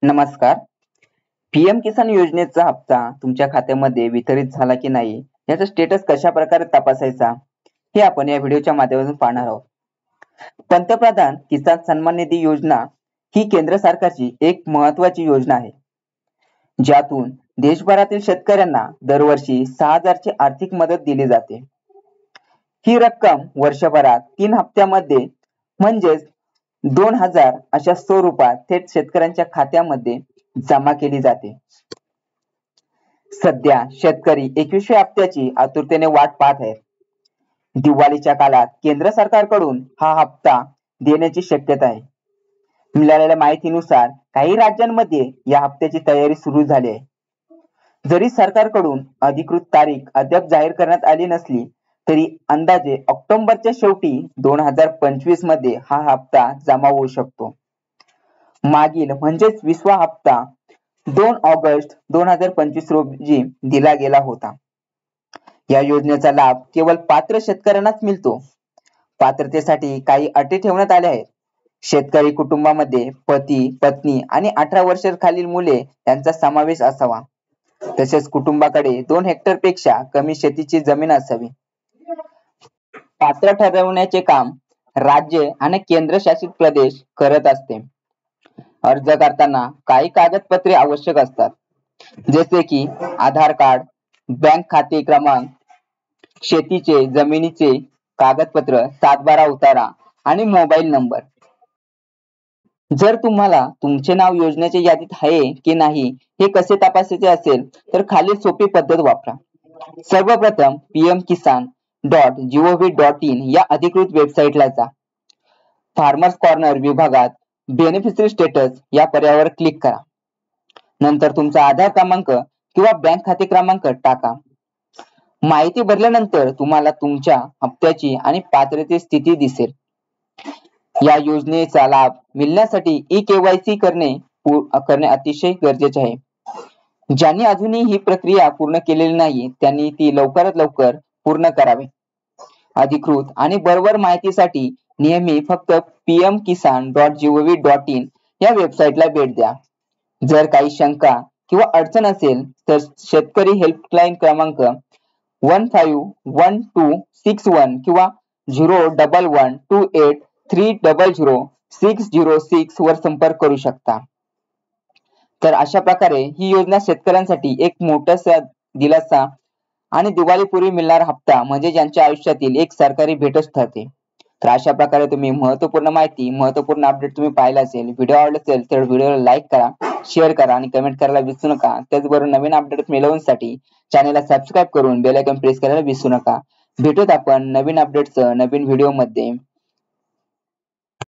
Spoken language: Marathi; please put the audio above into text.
नमस्कार. पीएम किसान योजनेचा हप्ता तुमच्या खात्यामध्ये वितरित झाला की नाही याचा स्टेटस कशा प्रकारे तपासायचा हे आपण या व्हिडिओच्या माध्यमातून पाहणार आहोत. पंतप्रधान किसान सन्मान निधी योजना ही केंद्र सरकारची एक महत्वाची योजना आहे, ज्यातून देशभरातील शेतकऱ्यांना दरवर्षी 6,000 ची आर्थिक मदत दिली जाते. ही रक्कम वर्षभरात 3 हप्त्यामध्ये म्हणजेच 2,000 अशा स्वरूपात थेट शेतकऱ्यांच्या खात्यामध्ये जमा केली जाते. सध्या शेतकरी 21व्या हप्त्याची आतुरतेने वाट पाहत आहेत. दिवाळीच्या काळात केंद्र सरकारकडून हा हप्ता देण्याची शक्यता आहे. मिळालेल्या माहितीनुसार काही राज्यांमध्ये या हप्त्याची तयारी सुरू झाली आहे. जरी सरकारकडून अधिकृत तारीख अद्याप जाहीर करण्यात आली नसली तरी अंदाजे ऑक्टोबरच्या शेवटी 2025 मध्ये हा हप्ता जमा होऊ शकतो. मागील म्हणजेच 20वा हप्ता 2 ऑगस्ट 2025 रोजी दिला गेला होता. या योजनेचा लाभ केवळ पात्र शेतकऱ्यांनाच मिळतो. पात्रतेसाठी काही अटी ठेवण्यात आल्या आहेत. शेतकरी कुटुंबामध्ये पती, पत्नी आणि 18 वर्षाखालील मुले यांचा समावेश असावा. तसेच कुटुंबाकडे 2 हेक्टरपेक्षा कमी शेतीची जमीन असावी. पात्र ठरवण्याचे काम राज्य आणि केंद्रशासित प्रदेश करत असते. अर्ज करताना काही कागदपत्रे आवश्यक असतात, जसे की आधार कार्ड, बँक खाते क्रमांक, शेतीचे जमिनीचे कागदपत्र, 7/12 उतारा आणि मोबाईल नंबर. जर तुम्हाला तुमचे नाव योजनेच्या यादीत आहे की नाही हे कसे तपासायचे असेल तर खालील सोपी पद्धत वापरा. सर्वप्रथम pmkisan.gov.in या अधिकृत वेबसाईटला जा. फार्मर्स कॉर्नर विभागात बेनिफिशरी स्टेटस या पर्यायावर क्लिक करा. नंतर तुमचा आधार क्रमांक किंवा बँक खाते क्रमांक टाका. माहिती भरल्यानंतर तुम्हाला तुमच्या हप्त्याची आणि पात्रतेची स्थिती दिसेल. या योजनेचा लाभ मिळण्यासाठी ई-केवायसी करणे अतिशय गरजेचे आहे. ज्यांनी अजूनही ही प्रक्रिया पूर्ण केलेली नाही त्यांनी ती लवकरात लवकर पूर्ण करावी. अधिकृत आणि बरोबर माहितीसाठी नेहमी फक्त pmkisan.gov.in या वेबसाईटला भेट द्या. जर काही शंका किंवा अडचण असेल तर शेतकरी हेल्पलाईन क्रमांक 151261 किंवा 01128300606 वर संपर्क करू शकता. तर अशा प्रकारे ही योजना शेतकऱ्यांसाठी एक मोठा दिलासा आणि दिवाळीपूर्वी मिळणारा हप्ता म्हणजे ज्यांच्या आयुष्यातील एक सरकारी भेटच ठरते. तर अशा प्रकारे तुम्ही महत्त्वपूर्ण माहिती, महत्त्वपूर्ण अपडेट तुम्ही पाहिला असेल. व्हिडिओ आवडला असेल तर व्हिडिओला लाईक करा, शेअर करा आणि कमेंट करायला विसरू नका. त्याचबरोबर नवीन अपडेट मिळवण्यासाठी चॅनलला सबस्क्राईब करून बेल आयकॉन प्रेस करायला विसरू नका. भेटूत आपण नवीन अपडेटसह नवीन व्हिडिओमध्ये.